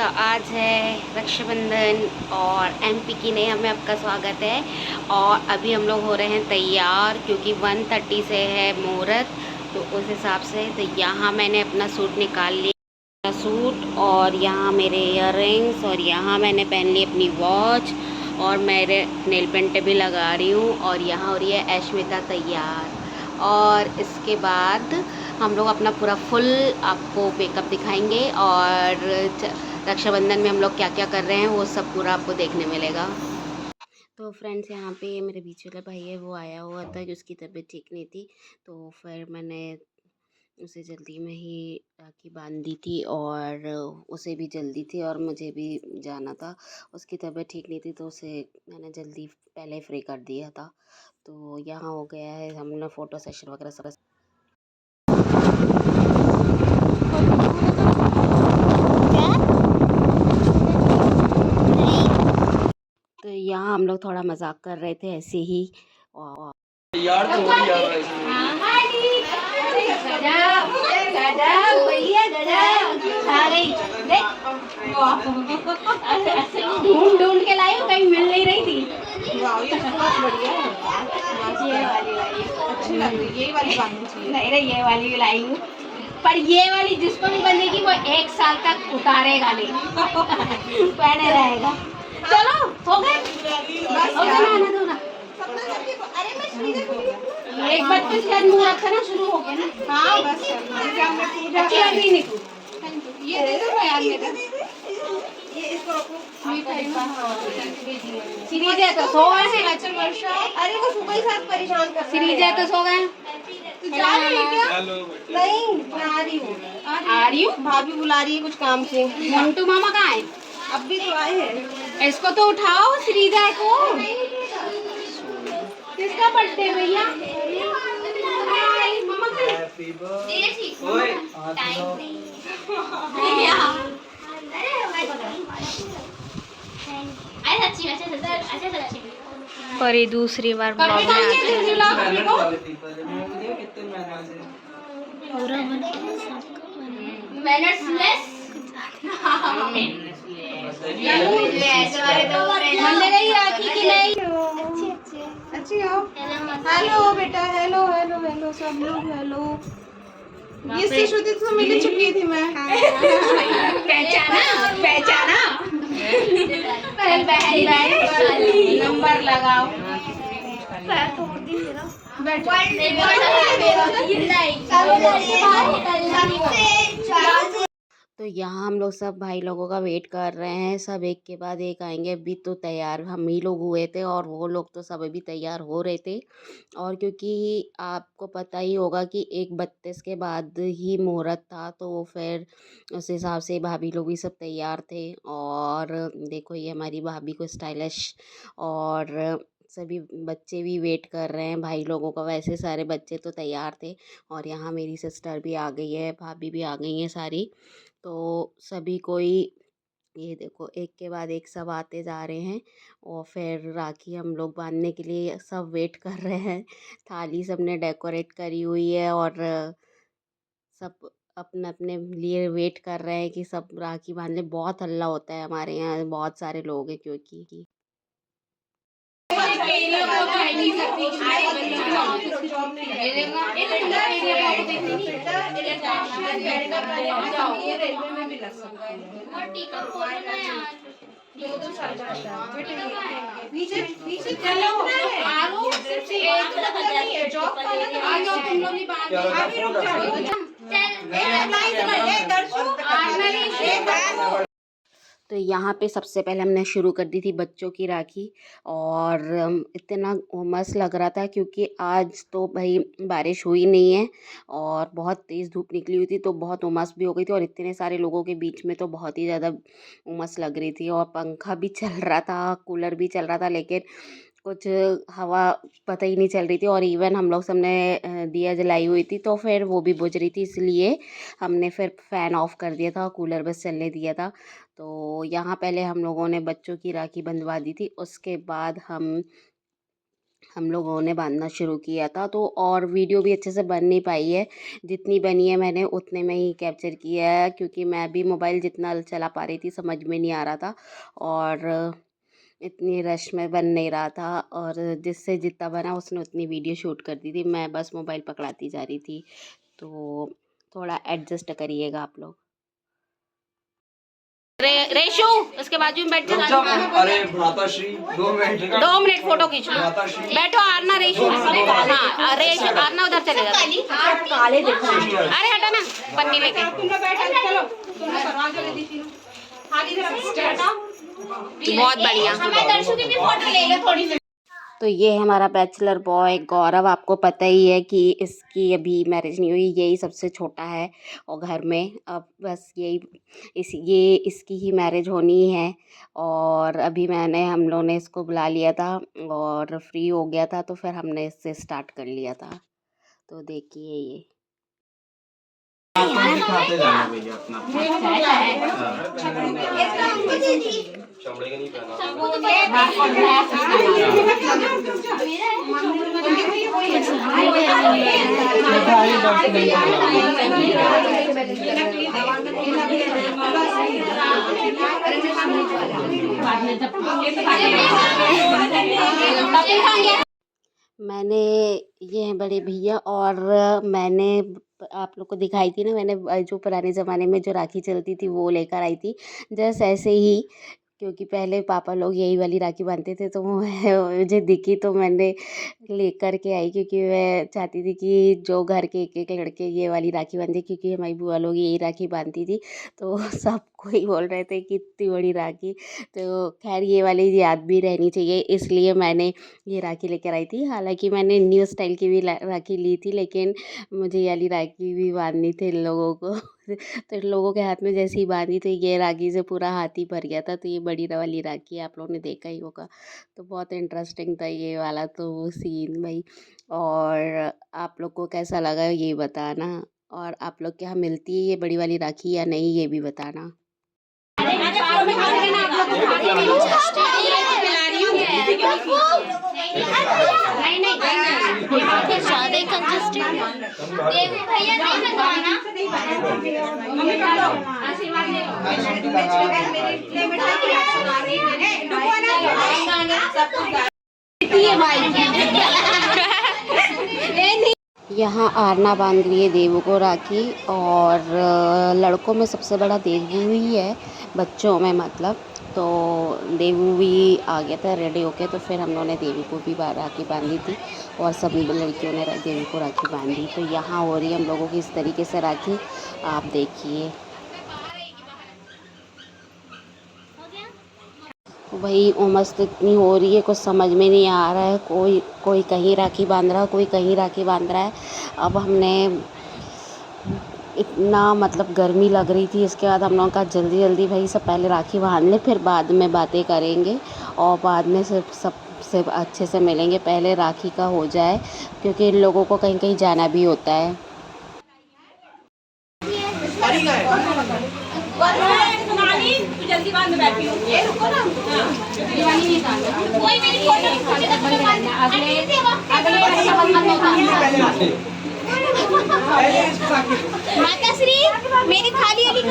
तो आज है रक्षाबंधन और एमपी की नई में आपका स्वागत है। और अभी हम लोग हो रहे हैं तैयार क्योंकि 1:30 से है मुहूर्त, तो उस हिसाब से तो यहाँ मैंने अपना सूट निकाल लिया, सूट, और यहाँ मेरे इयररिंग्स, और यहाँ मैंने पहन ली अपनी वॉच, और मेरे नेल पेंट भी लगा रही हूँ। और यहाँ हो रही है अश्मिता तैयार। और इसके बाद हम लोग अपना पूरा फुल आपको मेकअप दिखाएंगे और रक्षाबंधन में हम लोग क्या क्या कर रहे हैं वो सब पूरा आपको देखने मिलेगा। तो फ्रेंड्स, यहाँ पे मेरे बीच वाला भाई है, वो आया हुआ था कि उसकी तबीयत ठीक नहीं थी, तो फिर मैंने उसे जल्दी में ही राखी बांध दी थी, और उसे भी जल्दी थी और मुझे भी जाना था। उसकी तबीयत ठीक नहीं थी तो उसे मैंने जल्दी पहले फ्री कर दिया था। तो यहाँ हो गया है, हमने फ़ोटो सेशन वगैरह सब। तो यहाँ हम लोग थोड़ा मजाक कर रहे थे ऐसे ही। और यार तो हो यार ढूंढ ढूंढ के लाई हूँ, कहीं मिल नहीं रही थी। ये बहुत बढ़िया है, ये वाली लाई अच्छी लग रही है, यही वाली बांधनी चाहिए। नहीं नहीं, ये वाली लाई हूँ, पर ये वाली जिसको भी बनेगी वो 1 साल तक उतारेगा नहीं, पहने रहेगा। चलो हो गए, एक बार तो शायद मुहूर्त ना शुरू हो गया ना। हाँ बस पूजा नहीं तू ये दे दो यार, ये इसको रखो। सीरीज है तो सो गए हैं। अच्छा वर्षा, अरे वो सुबह ही साथ परेशान कर, सीरीज है तो सो गए। तू जा रही है क्या? नहीं, मैं आ रही हूँ। आ रही हूँ, भाभी बुला रही है कुछ काम से। मंटू मामा कहाँ है? अब भी तो आए हैं। इसको तो उठाओ, श्रीजा को। किसका बर्थडे भैया? मम्मा और ये दूसरी बार ब्लॉग में आते अच्छी हो। हेलो बेटा, हेलो हेलो हेलो सब लोग, हेलो। इससे श्रुति तो मिल चुकी थी मैं। पहचाना पहचाना। नंबर लगाओ। तो यहाँ हम लोग सब भाई लोगों का वेट कर रहे हैं, सब एक के बाद एक आएंगे। अभी तो तैयार हम ही लोग हुए थे और वो लोग तो सब अभी तैयार हो रहे थे। और क्योंकि आपको पता ही होगा कि 1:32 के बाद ही मुहूर्त था, तो फिर उस हिसाब से भाभी लोग भी सब तैयार थे। और देखो ये हमारी भाभी को स्टाइलिश, और सभी बच्चे भी वेट कर रहे हैं भाई लोगों का। वैसे सारे बच्चे तो तैयार थे, और यहाँ मेरी सिस्टर भी आ गई है, भाभी भी आ गई हैं सारी। तो सभी कोई, ये देखो एक के बाद एक सब आते जा रहे हैं। और फिर राखी हम लोग बांधने के लिए सब वेट कर रहे हैं। थाली सबने डेकोरेट करी हुई है, और सब अपने अपने लिए वेट कर रहे हैं कि सब राखी बांध ले। बहुत हल्ला होता है हमारे यहाँ, बहुत सारे लोग हैं क्योंकि नीचे नीचे चलो, तो यहाँ पे सबसे पहले हमने शुरू कर दी थी बच्चों की राखी। और इतना उमस लग रहा था क्योंकि आज तो भाई बारिश हुई नहीं है, और बहुत तेज़ धूप निकली हुई थी, तो बहुत उमस भी हो गई थी। और इतने सारे लोगों के बीच में तो बहुत ही ज़्यादा उमस लग रही थी। और पंखा भी चल रहा था, कूलर भी चल रहा था, लेकिन कुछ हवा पता ही नहीं चल रही थी। और इवन हम लोग सबने दिया जलाई हुई थी, तो फिर वो भी बुझ रही थी, इसलिए हमने फिर फ़ैन ऑफ कर दिया था, कूलर बस चलने दिया था। तो यहाँ पहले हम लोगों ने बच्चों की राखी बंधवा दी थी, उसके बाद हम हम लोगों ने बांधना शुरू किया था। तो और वीडियो भी अच्छे से बन नहीं पाई है, जितनी बनी है मैंने उतने में ही कैप्चर किया है, क्योंकि मैं भी मोबाइल जितना चला पा रही थी समझ में नहीं आ रहा था, और इतनी रश में बन नहीं रहा था, और जिससे जितना बना उसने उतनी वीडियो शूट कर दी थी, मैं बस मोबाइल पकड़ाती जा रही थी। तो थोड़ा एडजस्ट करिएगा आप लोग। रेशु उसके बाजू में बैठ जा। अरे भ्राताश्री 2 मिनट फोटो खींच लो। बैठो आरना, रेशु। हाँ रेशु, आरना उधर चले जाओ। अरे हटा ना पन्नी लेके। बहुत बढ़िया। तो ये है हमारा बैचलर बॉय गौरव। आपको पता ही है कि इसकी अभी मैरिज नहीं हुई, यही सबसे छोटा है और घर में अब बस ये इसकी ही मैरिज होनी है। और अभी हम लोगों ने इसको बुला लिया था और फ्री हो गया था, तो फिर हमने इससे स्टार्ट कर लिया था। तो देखिए ये दिखाते जाना भैया अपना। चमड़े का नहीं मैंने ये हैं बड़े भैया, और मैंने आप लोग को दिखाई थी ना, मैंने जो पुराने ज़माने में जो राखी चलती थी वो लेकर आई थी। जस्ट ऐसे ही, क्योंकि पहले पापा लोग यही वाली राखी बांधते थे, तो मुझे दिखी तो मैंने लेकर के आई, क्योंकि मैं चाहती थी कि जो घर के एक एक लड़के ये वाली राखी बांधे, क्योंकि हमारी बुआ लोग यही राखी बांधती थी। तो सब कोई बोल रहे थे कि इतनी बड़ी राखी, तो खैर ये वाली याद भी रहनी चाहिए, इसलिए मैंने ये राखी लेकर आई थी। हालांकि मैंने न्यू स्टाइल की भी राखी ली थी, लेकिन मुझे ये वाली राखी भी बांधनी थी इन लोगों को। तो इन लोगों के हाथ में जैसे ही बांधी तो ये राखी से पूरा हाथ ही भर गया था। तो ये बड़ी वाली राखी आप लोगों ने देखा ही होगा, तो बहुत इंटरेस्टिंग था ये वाला तो सीन भाई। और आप लोग को कैसा लगा ये बताना, और आप लोग के यहाँ मिलती है ये बड़ी वाली राखी या नहीं ये भी बताना। यहाँ आरना बांध लिए देवू को राखी, और लड़कों में सबसे बड़ा देवू ही है, बच्चों में मतलब। तो देवू भी आ गया था रेडी होके, तो फिर हम लोगों ने देवी को भी राखी बांधी थी, और सभी लड़कियों ने देवी को राखी बांधी। तो यहाँ हो रही है हम लोगों की इस तरीके से राखी, आप देखिए। भाई उमस तो इतनी हो रही है, कुछ समझ में नहीं आ रहा है, कोई कहीं राखी बांध रहा है, कोई कहीं राखी बांध रहा है। अब हमने इतना मतलब गर्मी लग रही थी, इसके बाद हम लोगों का जल्दी जल्दी भाई सब पहले राखी बांध ले, फिर बाद में बातें करेंगे, और बाद में सब अच्छे से मिलेंगे। पहले राखी का हो जाए, क्योंकि इन लोगों को कहीं कहीं जाना भी होता है। जल्दी बांध बैठी हूं, ये रुको ना, कोई मेरी फोटो माता श्री मेरी थाली वाली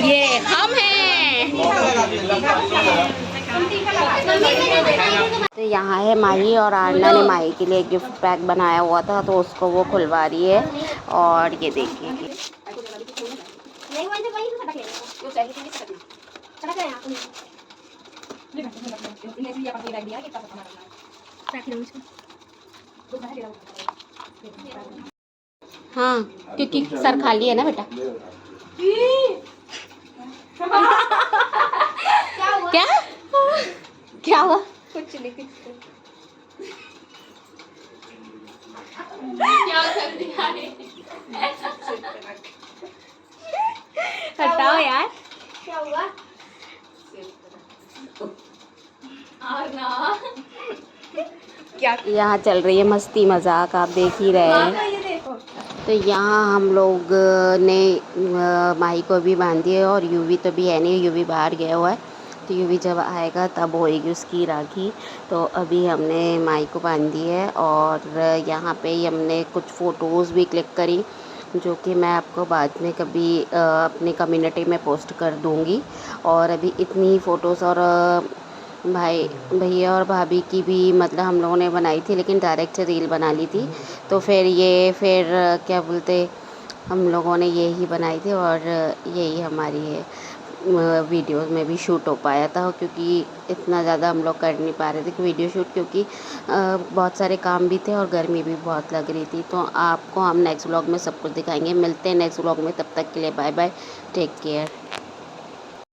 ये हम हैं। तो यहाँ है माही, और आरना ने माही के लिए गिफ्ट पैक बनाया हुआ था, तो उसको वो खुलवा रही है। और ये देखिए हाँ, क्योंकि सर खाली है ना बेटा। क्या क्या हुआ? कुछ नहीं, क्या क्या यहाँ चल रही है मस्ती मजाक, आप देख ही रहे हैं। तो यहाँ हम लोग ने माही को भी बांध दिया और यूवी तो भी है नहीं, यूवी बाहर गया हुआ है। तो यूवी जब आएगा तब होएगी उसकी राखी। तो अभी हमने माही को बांध दी है और यहाँ पे ही हमने कुछ फ़ोटोज़ भी क्लिक करी, जो कि मैं आपको बाद में कभी अपनी कम्युनिटी में पोस्ट कर दूँगी। और अभी इतनी फ़ोटोज़ और भाई भैया और भाभी की भी मतलब हम लोगों ने बनाई थी, लेकिन डायरेक्ट से रील बना ली थी। तो फिर क्या बोलते, हम लोगों ने ये ही बनाई थी और यही हमारी है वीडियो में भी शूट हो पाया था, क्योंकि इतना ज़्यादा हम लोग कर नहीं पा रहे थे कि वीडियो शूट, क्योंकि बहुत सारे काम भी थे और गर्मी भी बहुत लग रही थी। तो आपको हम नेक्स्ट व्लॉग में सब कुछ दिखाएंगे। मिलते हैं नेक्स्ट व्लॉग में, तब तक के लिए बाय बाय, टेक केयर।